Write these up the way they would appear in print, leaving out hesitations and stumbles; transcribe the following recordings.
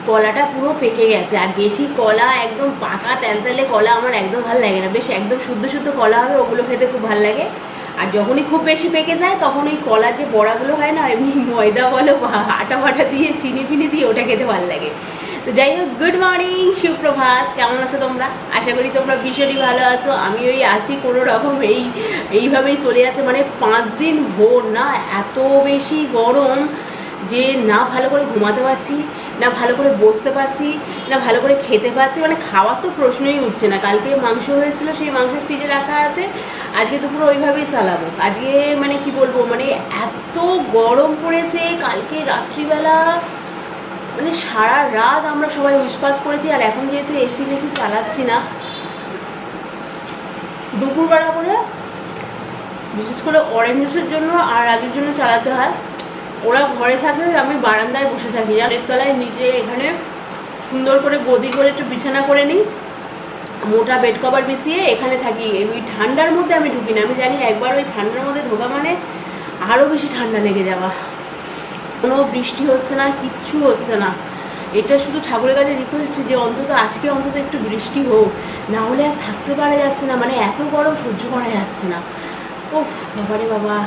কলাটা পুরো পেকে গেছে। আর বেশি কলা, একদম পাকা তেলতেলে কলা আমার একদম ভালো লাগে না। বেশ একদম শুদ্ধ শুদ্ধ কলা হবে, ওগুলো খেতে খুব ভালো লাগে। আর যখনই খুব বেশি পেকে যায় তখন ওই কলার যে বড়াগুলো হয় না, এমনি ময়দা বলো আটা ফাটা দিয়ে চিনি ফিনি দিয়ে ওটা খেতে ভালো লাগে। তো যাই হোক, গুড মর্নিং, সুপ্রভাত, কেমন আছো তোমরা? আশা করি তোমরা ভীষণই ভালো আছো। আমি ওই আছি কোনো রকম, এইভাবেই চলে যাচ্ছে। মানে 5 দিন ভোর না, এত বেশি গরম যে না ভালো করে ঘুমাতে পারছি, না ভালো করে বসতে পারছি, না ভালো করে খেতে পারছি। মানে খাওয়ার তো প্রশ্নই উঠছে না। কালকে মাংস হয়েছিল, সেই মাংস ফ্রিজে রাখা আছে, আজকে দুপুরে ওইভাবেই চালাবো। আজকে মানে কি বলবো, মানে এত গরম পড়েছে। কালকে রাত্রিবেলা মানে সারা রাত আমরা সবাই উসপাস করেছি। আর এখন যেহেতু এসি বেশি চালাচ্ছি না, দুপুরবেলা করে বিশেষ করে অরেঞ্জ জুসের জন্য আর রাজুর জন্য চালাতে হয়। ওরা ঘরে থাকবে, আমি বারান্দায় বসে থাকি, জানের তলায় নিচে এখানে সুন্দর করে গদি করে একটু বিছানা করে নিই, মোটা বেড কভার বিছিয়ে এখানে থাকি। ওই ঠান্ডার মধ্যে আমি ঢুকি না। আমি জানি একবার ওই ঠান্ডার মধ্যে ঢোকা মানে আরও বেশি ঠান্ডা লেগে যাওয়া। কোনো বৃষ্টি হচ্ছে না, কিচ্ছু হচ্ছে না। এটা শুধু ঠাকুরের কাছে রিকোয়েস্ট যে অন্তত আজকে অন্তত একটু বৃষ্টি হোক, না হলে আর থাকতে পারা যাচ্ছে না। মানে এত গরম সহ্য করা যাচ্ছে না। ওফ বাবারে বাবা।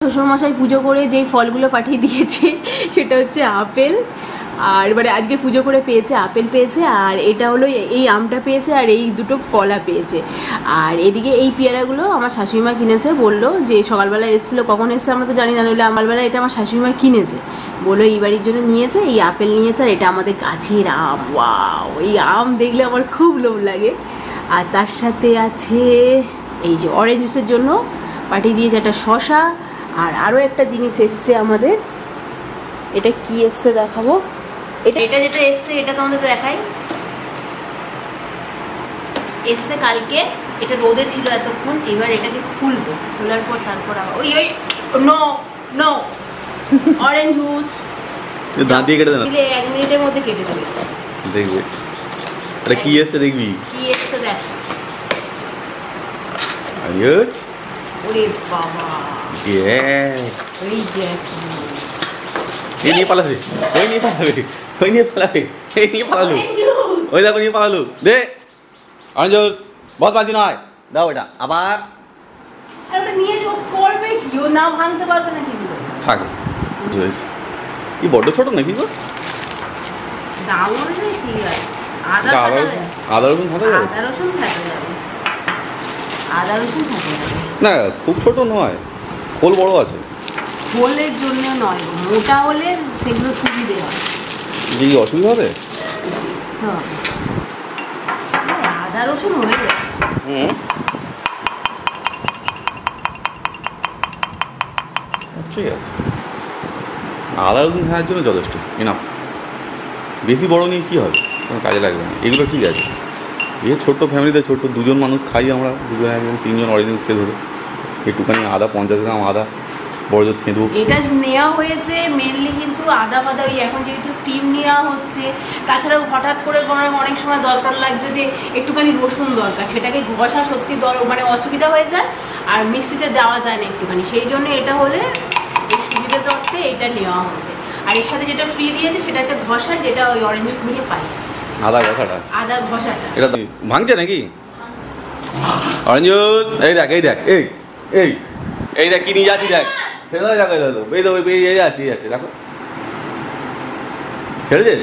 শ্বশুরমশাই পুজো করে যেই ফলগুলো পাঠিয়ে দিয়েছে সেটা হচ্ছে আপেল। আর এবারে আজকে পুজো করে পেয়েছে, আপেল পেয়েছে, আর এটা হলো এই আমটা পেয়েছে, আর এই দুটো কলা পেয়েছে। আর এদিকে এই পেয়ারাগুলো আমার শাশুড়িমা কিনেছে, বললো যে সকালবেলা এসেছিলো, কখন এসছে আমরা তো জানি না, নইলে সকালবেলা এটা আমার শাশুড়িমা কিনেছে, বললো এই বাড়ির জন্য নিয়েছে, এই আপেল নিয়েছে। আর এটা আমাদের গাছের আম। ওয়াও, এই আম দেখলে আমার খুব লোভ লাগে। আর তার সাথে আছে এই যে অরেঞ্জ জুসের জন্য পাঠিয়ে দিয়েছে একটা শশা। আর আরও একটা জিনিস এসছে আমাদের, এটা কি এসছে দেখাবো। এটা যেটা এসছে এটা তোমাদের দেখাই। এসছে কালকে, এটা রোদে ছিল এতক্ষণ, এবার এটাকে খুলবো, খোলার পর তারপর আবার ওই নো নো অরেঞ্জ জুস দাঁত দিয়ে কেটে দেন, 1 মিনিটের মধ্যে কেটে দেবে, দেখবে এটা কি এসছে, দেখবি কি এসছে দেখ। ওরে বাবা, ওই দেখ, এই নিয়ে পালাবে, ওই নিয়ে পালাবে, ওই নিয়ে পালাবে, এই নিয়ে পালালো, ওই দেখো নিয়ে পালালো। দে অরেঞ্জ জুস, বহুত বাজি নয়, দাও এটা আবার। আর ওটা নিয়ে যোগ করবে কি, ও না ভাঙতে পারবে না কিছু। থাক, বুঝেছি। কি বড্ড ছোট নাকি গো? দাম অনুযায়ী ঠিক আছে। আদা রসুন থাকা যাবে, আদা রসুন থাকা যাবে, আদা রসুন থাকা যাবে না, খুব ছোট নয়, খোল বড় আছে। খোলের জন্য নয়, মোটা হলে সেগুলো সুবিধে হয়। যে কি অসুবিধা হবে? আদা রসুন হয়ে যাবে। ঠিক আছে, আদা রসুন খাওয়ার জন্য যথেষ্ট, এনাফ। বেশি বড় নিয়ে কী হবে, কোনো কাজে লাগবে না। এগুলো ঠিক আছে, এই ছোট্ট ফ্যামিলিতে ছোট্ট 2 জন মানুষ খাই আমরা, 2 জন 1 জন 3 জন অরেঞ্জ খেয়ে ধরে একটুখানি আদা, 50 গ্রাম আদা বড় জোর থেঁতু। এটা নেওয়া হয়েছে মেনলি কিন্তু আদা ফাদা, ওই এখন যেহেতু স্টিম নেওয়া হচ্ছে, তাছাড়াও হঠাৎ করে অনেক সময় দরকার লাগছে যে একটুখানি রসুন দরকার, সেটাকে ঘষা সত্যি মানে অসুবিধা হয়ে যায়, আর মিক্সিতে দেওয়া যায় না একটুখানি, সেই জন্য এটা হলে এই সুবিধা দরতে এটা নেওয়া হয়েছে। আর এর সাথে যেটা ফ্রি দিয়েছে সেটা হচ্ছে ঘষা, যেটা ওই অরেঞ্জ জুস নিয়ে পাইয়েছে। আদা ঘষাটা, আদা ঘষাটা এটা ভাঙছে নাকি অরেঞ্জ জুস? এই দেখ, এই দেখ, এই এই এই দেখ কি নিয়ে যাচ্ছি, দেখ ছেড়ে দাও, দেখো দাদু, এই তো এই যাচ্ছে, এই যাচ্ছে, দেখো ছেড়েছে,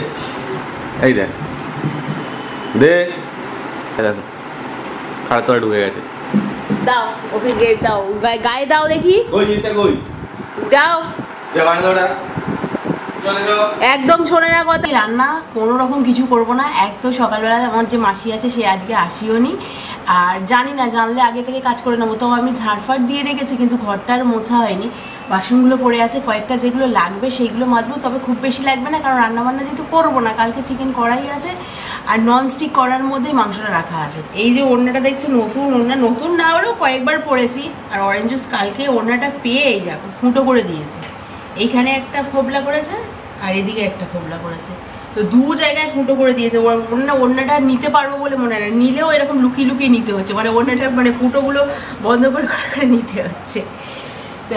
এই দেখ, দে দেখো খাড়া তোরা ঢুকে গেছে। দাও ওকে, গেট দাও, গায়ে দাও দেখি, ওই জিনিসটা কই দাও, একদম শোনে না কথা। রান্না কোনো রকম কিছু করবো না। এক তো সকালবেলা আমার যে মাসি আছে সে আজকে আসিও নি, আর জানি না, জানলে আগে থেকে কাজ করে নেবো। তো আমি ঝাড়ফাট দিয়ে রেখেছি, কিন্তু ঘরটা আর মোছা হয়নি, বাসনগুলো পড়ে আছে, কয়েকটা যেগুলো লাগবে সেইগুলো মাজবো, তবে খুব বেশি লাগবে না, কারণ রান্নাবান্না যেহেতু করবো না, কালকে চিকেন করাই আছে, আর ননস্টিক করার মধ্যেই মাংসটা রাখা আছে। এই যে ওড়নাটা দেখছো, নতুন ওড়না, নতুন না হলেও কয়েকবার পরেছি। আর অরেঞ্জ জুস কালকে ওড়নাটা পেয়ে এই দেখো ফুটো করে দিয়েছে, এইখানে একটা ফোবলা করেছে, আর এদিকে একটা ফোবলা করেছে, তো দু জায়গায় ফুটো করে দিয়েছে। ওড়নাটা নিতে পারবো বলে মনে হয় না, নিলেও এরকম লুকিয়ে লুকিয়ে নিতে হচ্ছে, মানে ওড়নাটা মানে ফুটোগুলো বন্ধ করে করে নিতে হচ্ছে। তো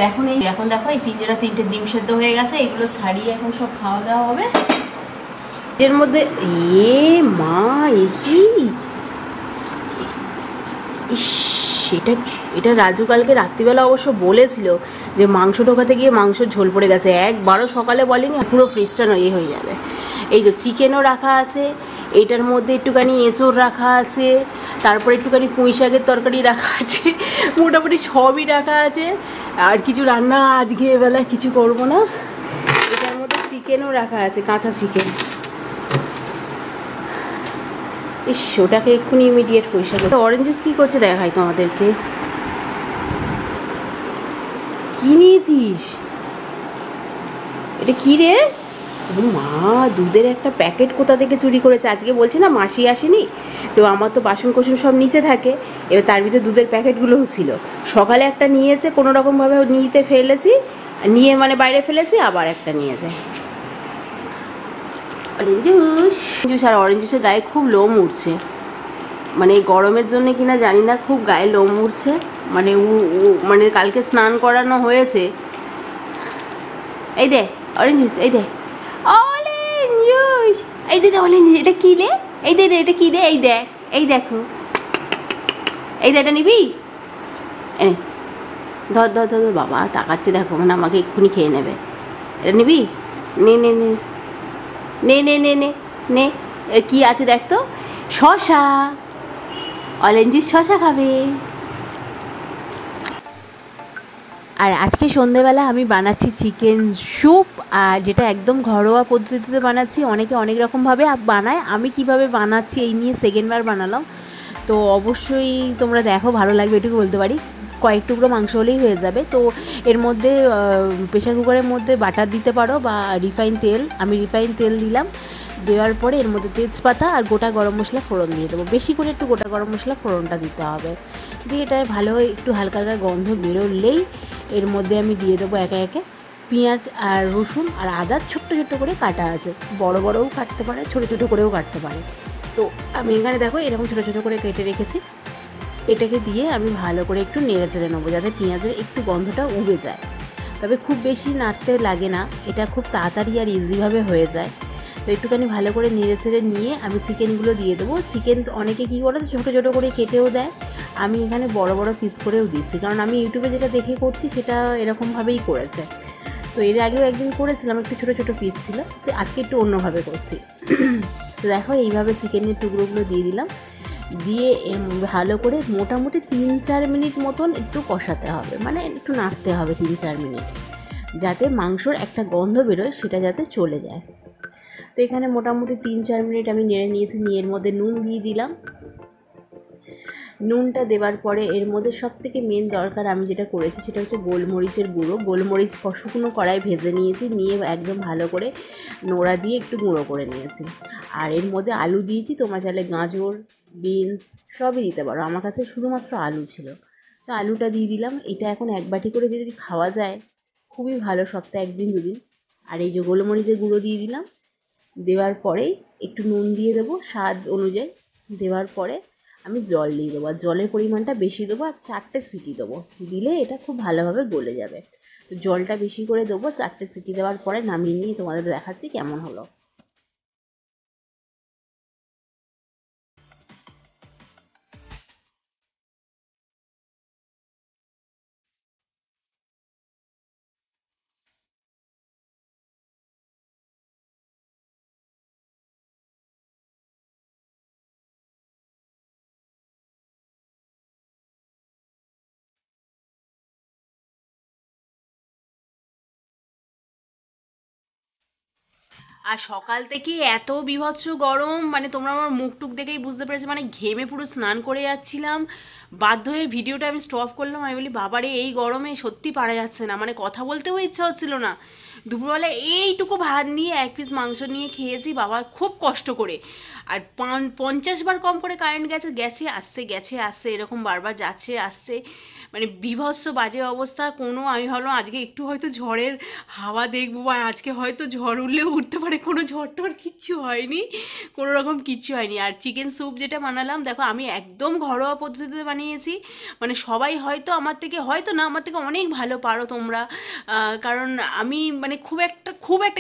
এখন দেখো এই তিনটে ডিম সেদ্ধ হয়ে গেছে, এগুলো ছাড়িয়ে এখন সব খাওয়া দাওয়া হবে। এর মধ্যে মা এটা রাজু কালকে রাত্রিবেলা অবশ্য বলেছিল যে মাংস ঢোকাতে গিয়ে মাংসর ঝোল পড়ে গেছে, একবারও সকালে বলেনি, পুরো ফ্রিজটা হয়ে যাবে। এই তো চিকেনও রাখা আছে, এটার মধ্যে একটুখানি এঁচোড় রাখা আছে, তারপর একটুখানি পুঁই শাকের তরকারি রাখা আছে, মোটামুটি সবই রাখা আছে। আর কিছু রান্না আজকে বেলায় কিছু করবো না। এটার মধ্যে চিকেনও রাখা আছে, কাঁচা চিকেন। ইস, ওটাকে এক্ষুনি ইমিডিয়েট পয়সা করতে। অরেঞ্জ জুস কী করছে দেখাই তোমাদেরকে। কি নিয়েছিস? এটা কি রে? মা, দুধের একটা প্যাকেট কোথা থেকে চুরি করেছে। আজকে বলছে না মাসি আসেনি, তো আমার তো বাসন কোসন সব নিচে থাকে, এবার তার ভিতরে দুধের প্যাকেটগুলোও ছিল। সকালে একটা নিয়েছে, কোনো রকমভাবে নিতে ফেলেছি, নিয়ে মানে বাইরে ফেলেছি, আবার একটা নিয়েছে। Orange juice. আর অরেঞ্জ জুসের গায়ে খুব লোম উঠছে, মানে গরমের জন্য কিনা জানি না, খুব গায়ে লোম উঠছে। মানে মানে কালকে স্নান করানো হয়েছে। এই দে অরেঞ্জ জুস, এই দে অরেঞ্জ জুস, এই দে অরেঞ্জ জুস। এটা কি রে? এই দে এটা কি রে? এই দেখ, এই দেখো, এই দে, এটা নিবি? ধর ধর ধর, বাবা তাকাচ্ছে দেখো, মানে আমাকে এক্ষুনি খেয়ে নেবে। এটা নিবি? নে নে নে নে নে নে নে নে। কি আছে দেখ তো, শশা। অরেঞ্জ জুস, শশা খাবে। আর আজকে সন্ধেবেলা আমি বানাচ্ছি চিকেন স্যুপ, আর যেটা একদম ঘরোয়া পদ্ধতিতে বানাচ্ছি। অনেকে অনেক রকমভাবে বানায়, আমি কিভাবে বানাচ্ছি এই নিয়ে সেকেন্ডবার বানালাম। তো অবশ্যই তোমরা দেখো, ভালো লাগবে এটুকু বলতে পারি। কয়েক টুকরো মাংস হলেই হয়ে যাবে। তো এর মধ্যে প্রেশার কুকারের মধ্যে বাটার দিতে পারো বা রিফাইন তেল, আমি রিফাইন তেল দিলাম। দেওয়ার পরে এর মধ্যে তেজপাতা আর গোটা গরম মশলা ফোড়ন দিয়ে দেবো, বেশি করে একটু গোটা গরম মশলা ফোড়নটা দিতে হবে। দিয়ে এটা ভালো একটু হালকা হালকা গন্ধ বেরোলেই এর মধ্যে আমি দিয়ে দেবো একে একে পেঁয়াজ আর রসুন আর আদা, ছোট্ট ছোট্ট করে কাটা আছে, বড় বড়ও কাটতে পারে, ছোটো ছোটো করেও কাটতে পারে। তো আমি এখানে দেখো এরকম ছোটো ছোটো করে কেটে রেখেছি। এটাকে দিয়ে আমি ভালো করে একটু নেড়ে চেড়ে নেবো, যাতে পেঁয়াজের একটু গন্ধটা উবে যায়। তবে খুব বেশি নাড়তে লাগে না, এটা খুব তাড়াতাড়ি আর ইজিভাবে হয়ে যায়। তো একটুখানি ভালো করে নেড়ে চেড়ে নিয়ে আমি চিকেনগুলো দিয়ে দেবো। চিকেন অনেকে কী করে ছোটো ছোটো করে কেটেও দেয়, আমি এখানে বড় বড় পিস করেও দিচ্ছি, কারণ আমি ইউটিউবে যেটা দেখে করছি সেটা এরকমভাবেই করেছে। তো এর আগেও একদিন করেছিলাম, একটু ছোটো ছোটো পিস ছিল, তো আজকে একটু অন্যভাবে করছি। তো দেখো এইভাবে চিকেনের টুকরোগুলো দিয়ে দিলাম, দিয়ে ভালো করে মোটামুটি 3-4 মিনিট মতন একটু কষাতে হবে, মানে একটু নাড়তে হবে 3-4 মিনিট, যাতে মাংসর একটা গন্ধ বেরোয়, সেটা যাতে চলে যায়। তো এখানে মোটামুটি 3-4 মিনিট আমি নেড়ে নিয়েছি, নিয়ে এর মধ্যে নুন দিয়ে দিলাম। নুনটা দেওয়ার পরে এর মধ্যে সবথেকে মেন দরকার আমি যেটা করেছি সেটা হচ্ছে গোলমরিচের গুঁড়ো। গোলমরিচ শুকনো কড়াই ভেজে নিয়েছি, নিয়ে একদম ভালো করে নোড়া দিয়ে একটু গুঁড়ো করে নিয়েছি। আর এর মধ্যে আলু দিয়েছি, তোমরা চাইলে গাজর, বিনস সবই দিতে পারো, আমার কাছে শুধুমাত্র আলু ছিল, তো আলুটা দিয়ে দিলাম। এটা এখন এক বাটি করে যদি খাওয়া যায় খুবই ভালো, সপ্তাহে 1-2 দিন। আর এই যে গোলমরিচের গুঁড়ো দিয়ে দিলাম, দেওয়ার পরেই একটু নুন দিয়ে দেবো স্বাদ অনুযায়ী। দেওয়ার পরে আমি জল দিয়ে দেবো, আর জলের পরিমাণটা বেশি দেবো, আর 4টে সিটি দেবো, দিলে এটা খুব ভালোভাবে গলে যাবে। তো জলটা বেশি করে দেবো, 4টে সিটি দেওয়ার পরে নামিয়ে নিয়ে তোমাদের দেখাচ্ছি কেমন হলো। আর সকাল থেকে এত বীভৎস গরম, মানে তোমরা আমার মুখ টুক দেখেই বুঝতে পেরেছো, মানে ঘেমে পুরো স্নান করে যাচ্ছিলাম। বাধ্য হয়ে ভিডিওটা আমি স্টপ করলাম। আমি বলি বাবারে এই গরমে সত্যি পারা যাচ্ছে না, মানে কথা বলতেও ইচ্ছা হচ্ছিল না। দুপুরবেলা এইটুকু ভাত নিয়ে 1 পিস মাংস নিয়ে খেয়েছি বাবা, খুব কষ্ট করে। আর 50 বার কম করে কারেন্ট গেছে, আসছে গেছে আসছে, এরকম বারবার যাচ্ছে আসছে, মানে বিভৎস বাজে অবস্থা। কোনো আমি ভাবলাম আজকে একটু হয়তো ঝড়ের হাওয়া দেখবো, বা আজকে হয়তো ঝড় উঠলেও উঠতে পারে, কোনো ঝড় টড় কিচ্ছু হয়নি, কোনো রকম কিচ্ছু হয়নি। আর চিকেন স্যুপ যেটা বানালাম, দেখো আমি একদম ঘরোয়া পদ্ধতিতে বানিয়েছি, মানে সবাই হয়তো আমার থেকে, হয়তো না, আমার থেকে অনেক ভালো পারো তোমরা, কারণ আমি মানে খুব একটা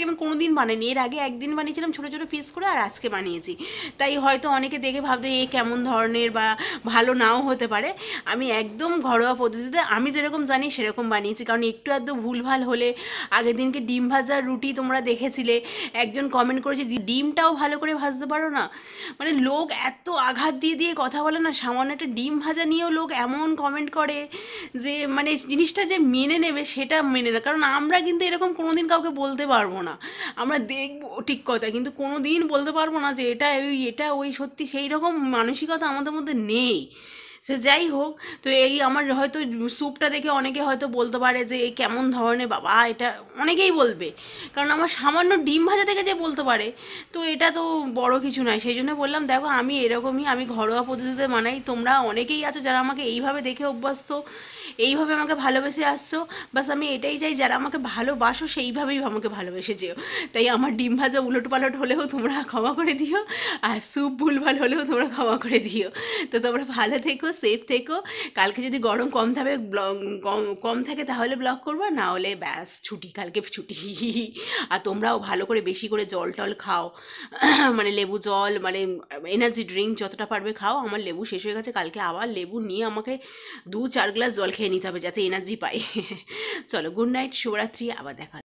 আমি কোনো দিন বানাইনি। এর আগে একদিন বানিয়েছিলাম ছোটো ছোটো পিস করে, আর আজকে বানিয়েছি, তাই হয়তো অনেকে দেখে ভাববে এই কেমন ধরনের, বা ভালো নাও হতে পারে। আমি একদম ঘরোয়া পদ্ধতিতে আমি যেরকম জানি সেরকম বানিয়েছি, কারণ একটু আধটু ভুলভাল হলে, আগের দিনকে ডিম ভাজার রুটি তোমরা দেখেছিলে, একজন কমেন্ট করেছে ডিমটাও ভালো করে ভাজতে পারো না, মানে লোক এত আঘাত দিয়ে দিয়ে কথা বলে না, সামান্য একটা ডিম ভাজা নিয়েও লোক এমন কমেন্ট করে যে মানে জিনিসটা যে মেনে নেবে সেটা মেনে না। কারণ আমরা কিন্তু এরকম কোনো দিন কাউকে বলতে পারবো না, আমরা দেখবো ঠিক কথা, কিন্তু কোনো দিন বলতে পারবো না যে এটা ওই সত্যি, সেই রকম মানসিকতা আমাদের মধ্যে নেই। সে যাই হোক, তো এই আমার হয়তো স্যুপটা দেখে অনেকে হয়তো বলতে পারে যে এই কেমন ধরনের, বাবা এটা অনেকেই বলবে, কারণ আমার সামান্য ডিম ভাজা থেকে যে বলতে পারে, তো এটা তো বড় কিছু নয়। সেই জন্য বললাম দেখো আমি এরকমই, আমি ঘরোয়া পদ্ধতিতে বানাই। তোমরা অনেকেই আছো যারা আমাকে এইভাবে দেখে অভ্যস্ত, এইভাবে আমাকে ভালোবেসে আসছো, বাস আমি এটাই চাই যারা আমাকে ভালোবাসো সেইভাবেই আমাকে ভালোবেসে যেও। তাই আমার ডিম ভাজা উলট পালট হলেও তোমরা ক্ষমা করে দিও, আর স্যুপ ভুলভাল হলেও তোমরা ক্ষমা করে দিও। তো তোমরা ভালো থেকো, সেফ থেকো। কালকে যদি গরম কম থাকে, কম থাকে তাহলে ব্লগ করবো, না হলে ব্যাস ছুটি, কালকে ছুটি। আর তোমরাও ভালো করে বেশি করে জল টল খাও, মানে লেবু জল, মানে এনার্জি ড্রিঙ্ক যতটা পারবে খাও। আমার লেবু শেষ হয়ে গেছে, কালকে আবার লেবু নিয়ে আমাকে 2-4 গ্লাস জল খেয়ে নিতে হবে যাতে এনার্জি পাই। চলো, গুড নাইট, শুভরাত্রি, আবার দেখা।